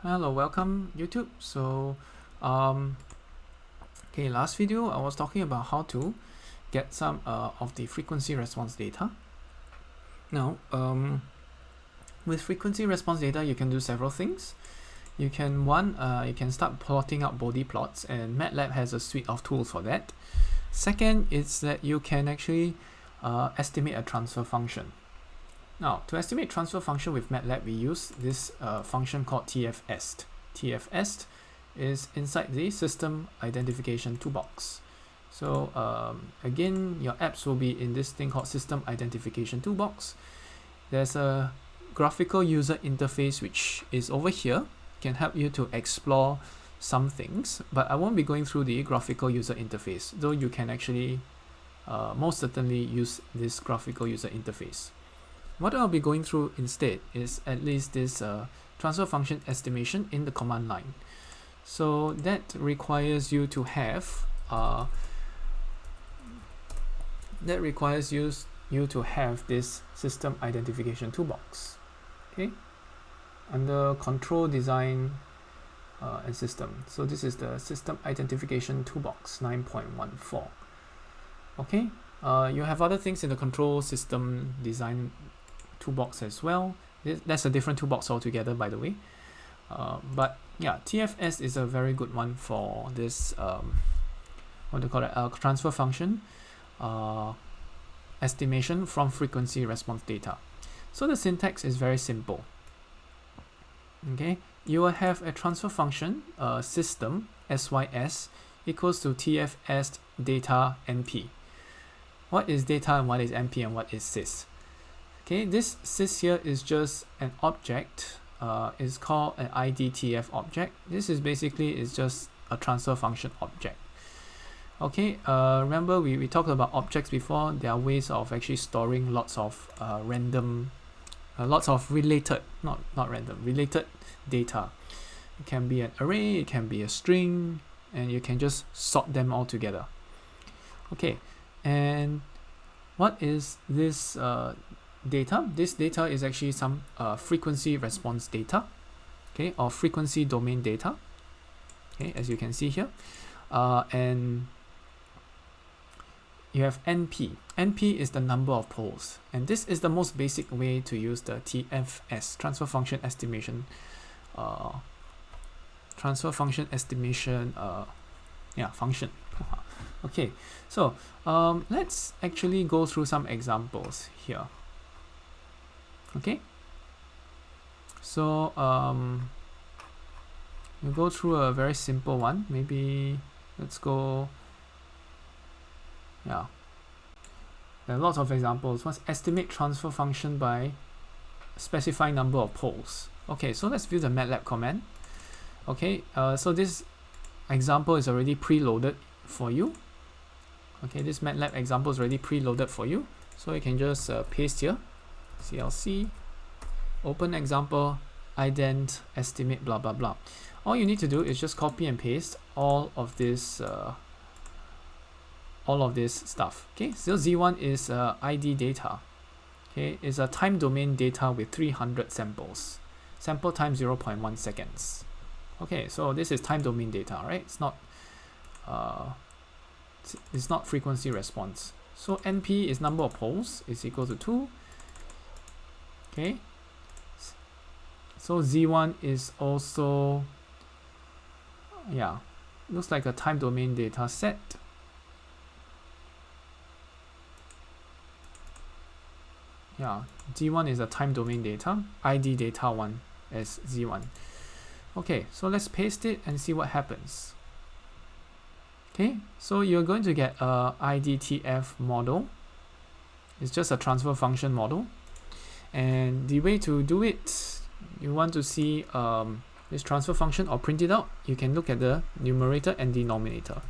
Hello, welcome YouTube. Okay, last video I was talking about how to get some of the frequency response data. Now, with frequency response data, you can do several things. You can you can start plotting out body plots, and Matlab has a suite of tools for that. Second, is that you can actually estimate a transfer function. Now, to estimate transfer function with Matlab, we use this function called tfst. Tfst is inside the system identification toolbox. So again, your apps will be in this thing called system identification toolbox. There's a graphical user interface which is over here, can help you to explore some things, but I won't be going through the graphical user interface, though you can actually most certainly use this graphical user interface. What I'll be going through instead is at least this transfer function estimation in the command line. So that requires you to have this system identification toolbox. Okay, under control design and system. So this is the system identification toolbox 9.14. Okay, you have other things in the control system design toolbox as well. That's a different toolbox altogether, by the way. But yeah, TFS is a very good one for this what do you call it, transfer function estimation from frequency response data. So the syntax is very simple. Okay, you will have a transfer function system sys equals to tfs data np. What is data and what is np and what is sys? Okay, this sys here is just an object. It's called an idtf object. This is basically is just a transfer function object. Okay, remember we talked about objects before. There are ways of actually storing lots of random, lots of related, not random, related data. It can be an array, it can be a string, and you can just sort them all together. Okay, and what is this data? This data is actually some frequency response data, okay, or frequency domain data, okay, as you can see here, and you have NP. NP is the number of poles, and this is the most basic way to use the TFS, transfer function estimation, function. Okay, so let's actually go through some examples here. Okay, so we'll go through a very simple one. Maybe let's go. Yeah, there are lots of examples. Let's estimate transfer function by specify number of poles. Okay, so let's view the Matlab command. Okay, so this example is already preloaded for you. Okay, this Matlab example is already preloaded for you, so you can just paste here. CLC, open example, ident, estimate, blah blah blah. All you need to do is just copy and paste all of this stuff. Okay, so Z1 is ID data. Okay, it's a time domain data with 300 samples. Sample time 0.1 seconds. Okay, so this is time domain data, right? It's not frequency response. So NP is number of poles is equal to 2. Okay, so Z1 is also, yeah, looks like a time domain data set. Yeah, Z1 is a time domain data, ID data 1 as Z1. Okay, so let's paste it and see what happens. Okay, so you're going to get a IDTF model. It's just a transfer function model. And the way to do it, you want to see this transfer function or print it out, you can look at the numerator and denominator.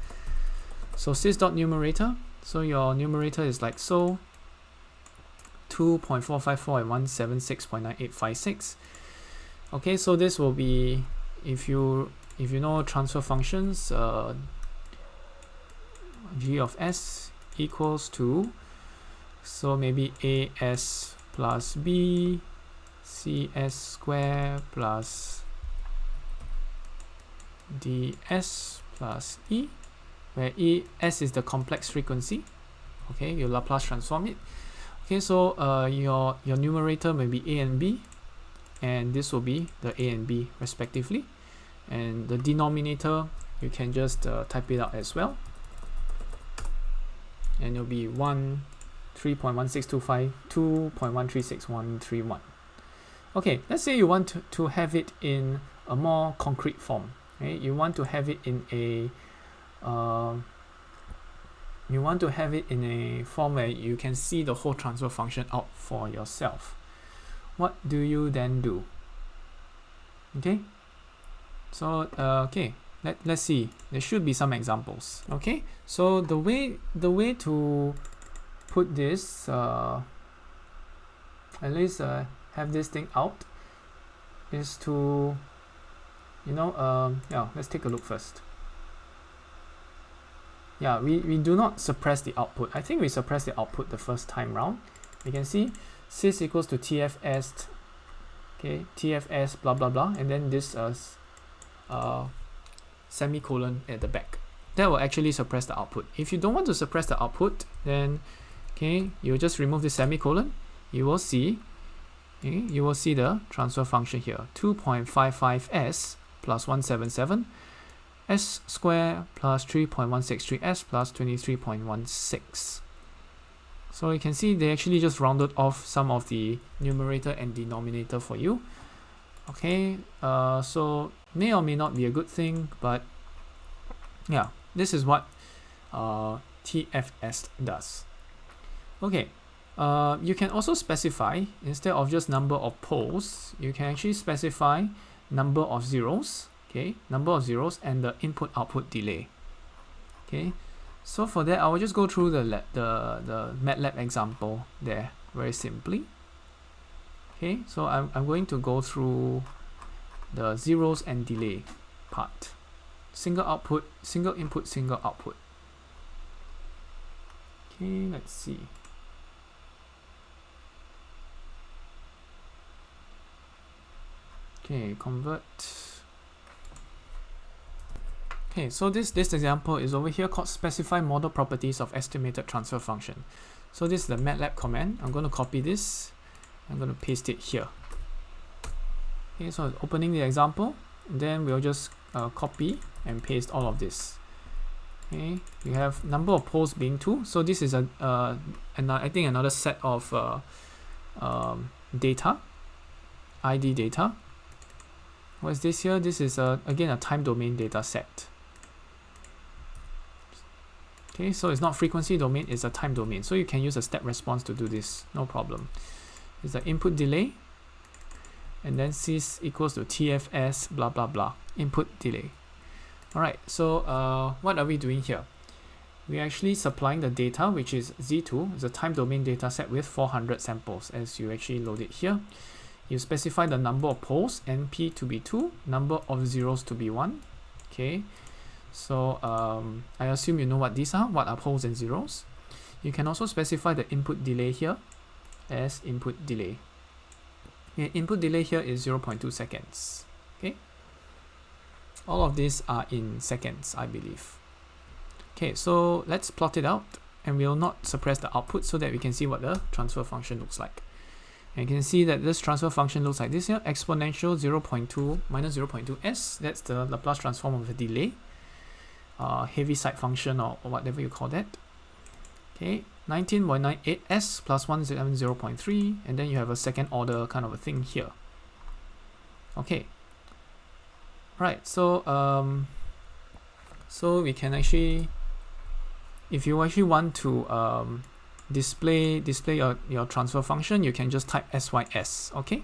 So sys.numerator, so your numerator is like so, 2.454 and 176.9856. Okay, so this will be, if you know transfer functions, g of s equals to, so maybe as plus b cs square plus ds plus e, where s is the complex frequency. Okay, you Laplace transform it. Okay, so your numerator may be a and b, and this will be the a and b respectively, and the denominator you can just type it out as well, and it'll be 3.1625 2.136131. Okay, let's say you want to have it in a more concrete form. Right? You want to have it in a form where you can see the whole transfer function out for yourself. What do you then do? Okay, so let's see. There should be some examples. Okay, so the way to put this, at least have this thing out, is to, let's take a look first. Yeah, we do not suppress the output. I think we suppress the output the first time round. You can see sys equals to tfs, okay, tfs blah blah blah, and then this semicolon at the back. That will actually suppress the output. If you don't want to suppress the output, then you just remove the semicolon. You will see the transfer function here, 2.55s plus 177 s square plus 3.163s plus 23.16. So you can see they actually just rounded off some of the numerator and denominator for you. Okay, so may or may not be a good thing, but yeah, this is what tfs does. Okay, you can also specify, instead of just number of poles, you can actually specify number of zeros. Okay, number of zeros and the input output delay. Okay, so for that I will just go through the Matlab example there very simply. Okay, so I'm going to go through the zeros and delay part. Single output, single input, single output. Okay, let's see. Okay, convert. Okay, so this example is over here called specify model properties of estimated transfer function. So this is the Matlab command. I'm going to copy this. I'm going to paste it here. Okay, so opening the example, and then we'll just copy and paste all of this. Okay, you have number of poles being 2. So this is I think another set of data, ID data. What is this here? This is again a time domain data set. Okay, so it's not frequency domain, it's a time domain. So you can use a step response to do this, no problem. It's the input delay, and then sys equals to tfs blah blah blah, input delay. Alright, so what are we doing here? We're actually supplying the data, which is Z2, it's a time domain data set with 400 samples, as you actually load it here. You specify the number of poles, NP to be 2, number of zeros to be 1. Okay, so I assume you know what these are, what are poles and zeros. You can also specify the input delay here as input delay. Okay, input delay here is 0.2 seconds. Okay, all of these are in seconds, I believe. Okay, so let's plot it out, and we'll not suppress the output so that we can see what the transfer function looks like. And you can see that this transfer function looks like this here, exponential 0.2 minus 0.2s. That's the Laplace transform of the delay, Heaviside function or whatever you call that. Okay, 19.98s plus 170.3, and then you have a second order kind of a thing here. Okay, right. So so we can actually, if you actually want to display your transfer function, you can just type sys. Okay,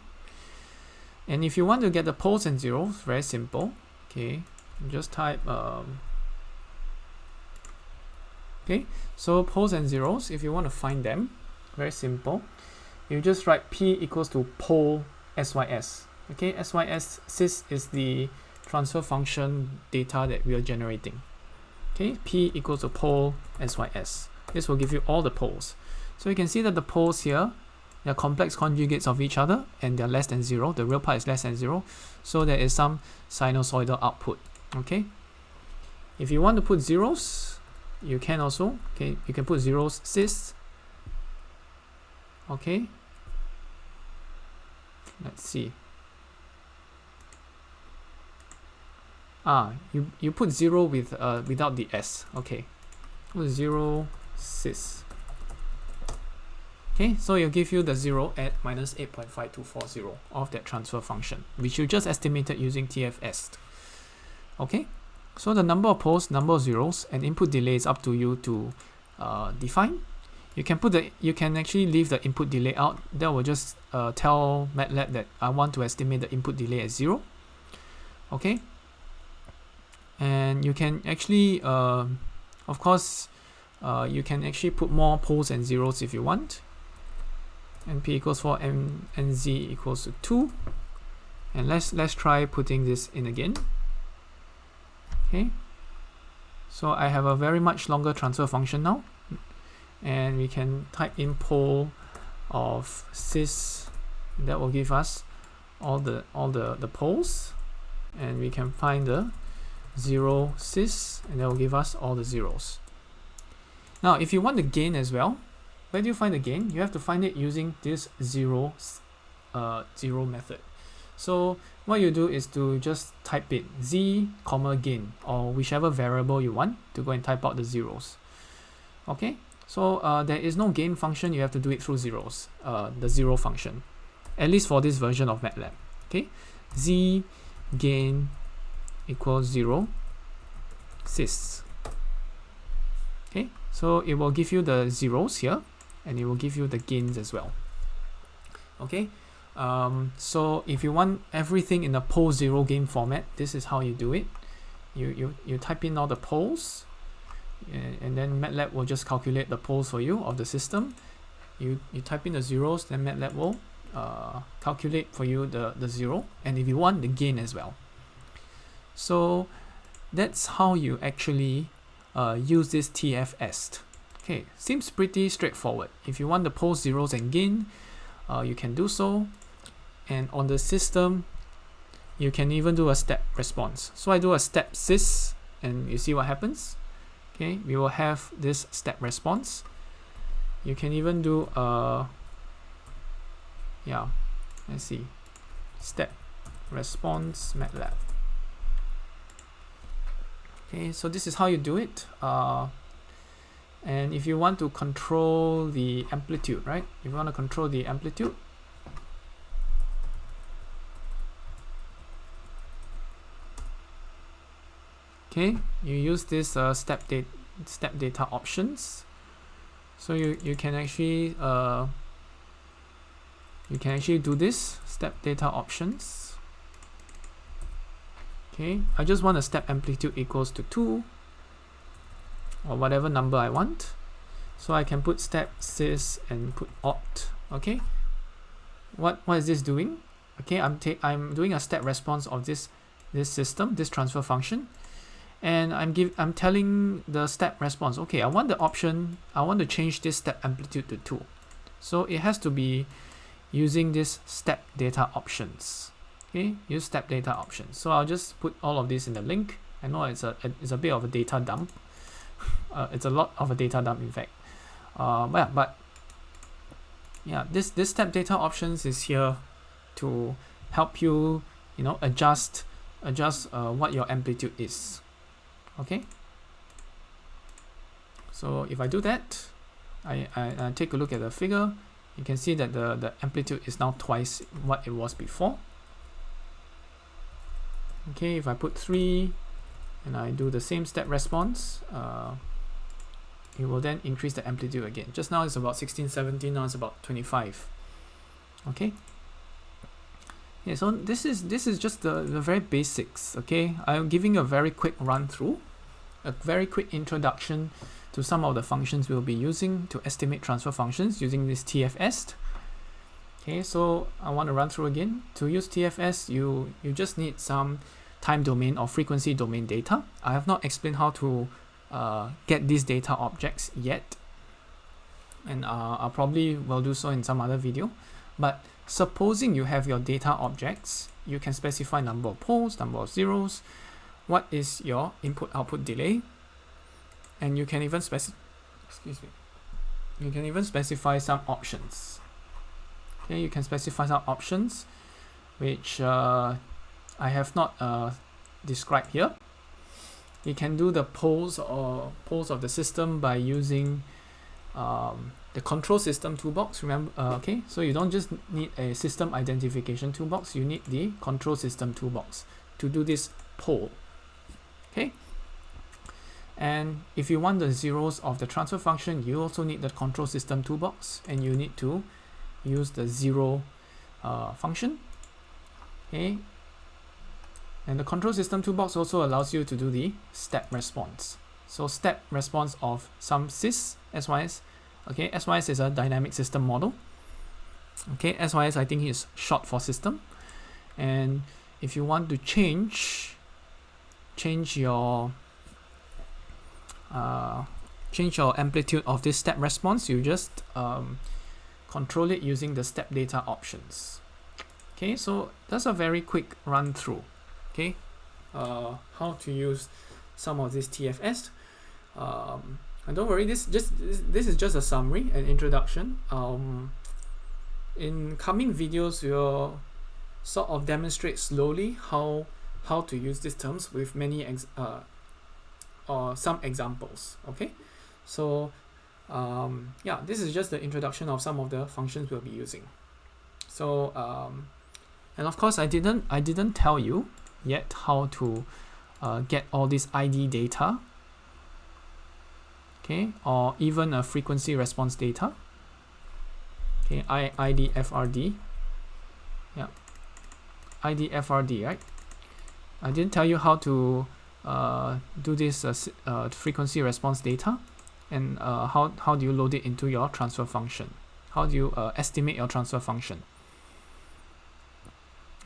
and if you want to get the poles and zeros, very simple. Okay, just type okay, so poles and zeros, if you want to find them, very simple, you just write p equals to pole sys. Okay, sys is the transfer function data that we are generating. Okay, p equals to pole sys. This will give you all the poles. So you can see that the poles here, they're complex conjugates of each other, and they're less than 0. The real part is less than 0. So there is some sinusoidal output. Okay, if you want to put zeros, you can also. Okay, you can put zeros sys. Okay, let's see. You put 0 with without the s. Okay, put 0 sys. Okay, so it'll give you the 0 at minus 8.5240 of that transfer function, which you just estimated using tfs. Okay, so the number of poles, number of zeros, and input delay is up to you to define. You can actually leave the input delay out. That will just tell Matlab that I want to estimate the input delay as 0. Okay, and you can actually, of course, you can actually put more poles and zeros if you want. np equals 4, nz equals to 2, and let's try putting this in again. Okay, so I have a very much longer transfer function now, and we can type in pole of sys. That will give us all the poles, and we can find the 0 sys, and that will give us all the zeros. Now if you want the gain as well, where do you find the gain? You have to find it using this zero method. So what you do is to just type in z comma gain, or whichever variable you want, to go and type out the zeros. Okay, so there is no gain function. You have to do it through zeros, the zero function, at least for this version of Matlab. Okay, z gain equals 0 sys. Okay, so it will give you the zeros here, and it will give you the gains as well. Okay, so if you want everything in the pole 0 gain format, this is how you do it. You type in all the poles, and then Matlab will just calculate the poles for you of the system. You type in the zeros, then Matlab will calculate for you the 0, and if you want, the gain as well. So that's how you actually use this tfs. Okay, seems pretty straightforward. If you want the poles, zeros, and gain, you can do so. And on the system, you can even do a step response. So I do a step sys, and you see what happens. Okay, we will have this step response. You can even do let's see, step response Matlab. Okay, so this is how you do it. And if you want to control the amplitude, right? If you want to control the amplitude, okay, you use this step data options. So you can actually do this step data options. Okay, I just want a step amplitude equals to 2, or whatever number I want. So I can put step sys and put opt. Okay, what is this doing? Okay, I'm doing a step response of this system, this transfer function, and I'm telling the step response, okay, I want to change this step amplitude to 2. So it has to be using this step data options. Okay, use step data options. So I'll just put all of this in the link. I know it's a bit of a data dump. It's a lot of a data dump, in fact. But this step data options is here to help you, adjust what your amplitude is. Okay. So if I do that, I take a look at the figure. You can see that the amplitude is now twice what it was before. Okay, if I put 3 and I do the same step response, it will then increase the amplitude again. Just now it's about 16, 17, now it's about 25. Okay. Yeah, so this is just the very basics. Okay, I'm giving a very quick run through, a very quick introduction to some of the functions we'll be using to estimate transfer functions using this tfs. Okay, so I want to run through again. To use tfs, you just need some time domain or frequency domain data. I have not explained how to get these data objects yet, and I probably will do so in some other video. But supposing you have your data objects, you can specify number of poles, number of zeros, what is your input-output delay, and you can even you can even specify some options. Okay, you can specify some options which I have not described here. You can do the polls of the system by using the control system toolbox. Remember, okay, so you don't just need a system identification toolbox, you need the control system toolbox to do this poll. Okay, and if you want the zeros of the transfer function, you also need the control system toolbox, and you need to use the zero function. Okay, and the control system toolbox also allows you to do the step response. So step response of some sys, SYS. Okay, SYS is a dynamic system model. Okay, SYS I think is short for system. And if you want to change your amplitude of this step response, you just control it using the step data options. Okay, so that's a very quick run through. Okay, how to use some of this TFS. And don't worry, this is just a summary and introduction. In coming videos, we'll sort of demonstrate slowly how to use these terms with many or some examples. Okay, so yeah, this is just the introduction of some of the functions we'll be using. So and of course, I didn't tell you yet how to get all this ID data. Okay, or even a frequency response data. Okay, IDFRD. Yeah, IDFRD, right? I didn't tell you how to do this frequency response data, and how do you load it into your transfer function? How do you estimate your transfer function?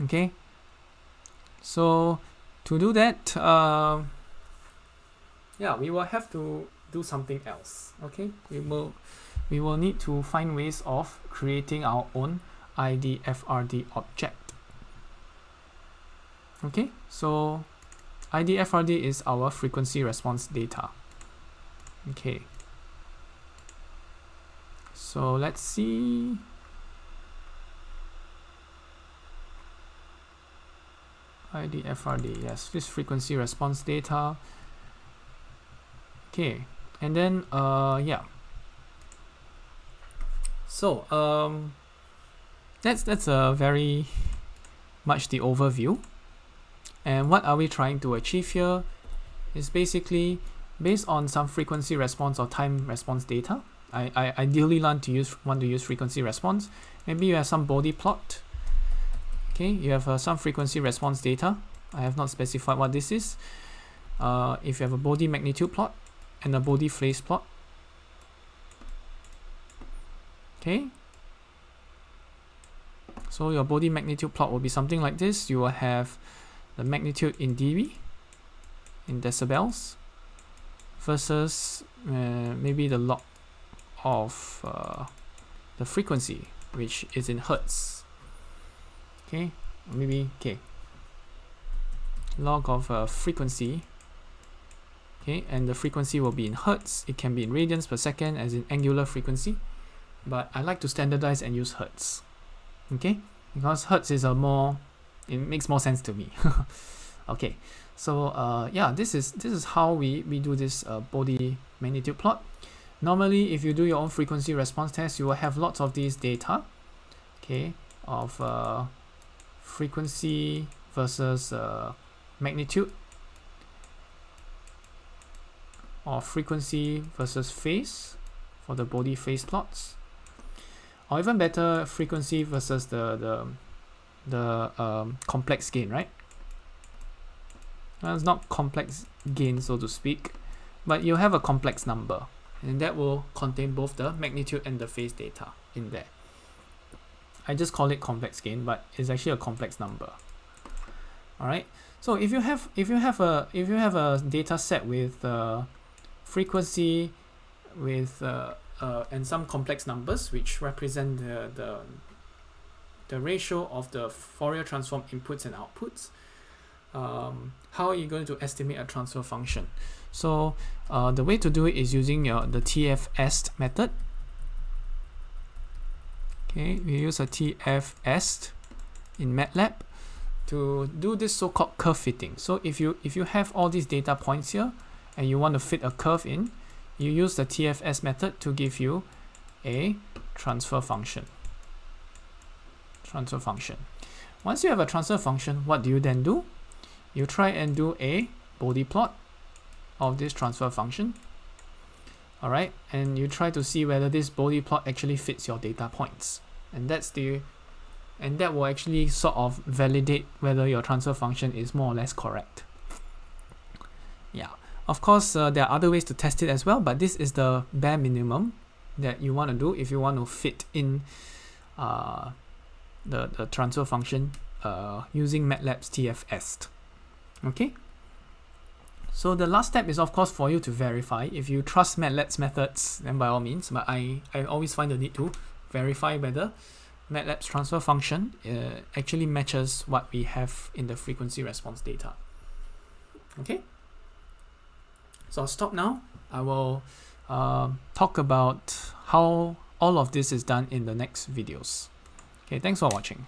Okay, so to do that, yeah, we will have to do something else. Okay, we will need to find ways of creating our own IDFRD object. Okay, so IDFRD is our frequency response data. Okay, so let's see. IDFRD, yes, this frequency response data. Okay, and then yeah, so that's very much the overview. And what are we trying to achieve here is basically based on some frequency response or time response data. I ideally want to use frequency response. Maybe you have some body plot. Okay, you have some frequency response data. I have not specified what this is. If you have a body magnitude plot and a body phase plot. Okay, so your body magnitude plot will be something like this. You will have the magnitude in dB, in decibels, versus maybe the log of the frequency, which is in hertz. Okay, maybe log of frequency. Okay, and the frequency will be in hertz. It can be in radians per second, as in angular frequency, but I like to standardize and use hertz. Okay, because hertz is it makes more sense to me. Okay, so yeah, this is how we do this body magnitude plot. Normally, if you do your own frequency response test, you will have lots of these data. Okay, of frequency versus magnitude, or frequency versus phase for the body phase plots, or even better, frequency versus the complex gain, right? Well, it's not complex gain, so to speak, but you have a complex number, and that will contain both the magnitude and the phase data in there. I just call it complex gain, but it's actually a complex number. All right. So if you have a data set with frequency with and some complex numbers which represent the ratio of the Fourier transform inputs and outputs, how are you going to estimate a transfer function? So the way to do it is using the Tfs method. Okay, we use a Tfs in Matlab to do this so-called curve fitting. So if you have all these data points here and you want to fit a curve in, you use the Tfs method to give you a transfer function. Once you have a transfer function, what do you then do? You try and do a Bode plot of this transfer function. All right, and you try to see whether this Bode plot actually fits your data points, and that will actually sort of validate whether your transfer function is more or less correct. Yeah, of course, there are other ways to test it as well, but this is the bare minimum that you want to do if you want to fit in the transfer function using MATLAB's Tfs. Okay. So the last step is, of course, for you to verify. If you trust MATLAB's methods, then by all means, but I always find the need to verify whether MATLAB's transfer function actually matches what we have in the frequency response data. Okay, so I'll stop now. I will talk about how all of this is done in the next videos. Okay, thanks for watching.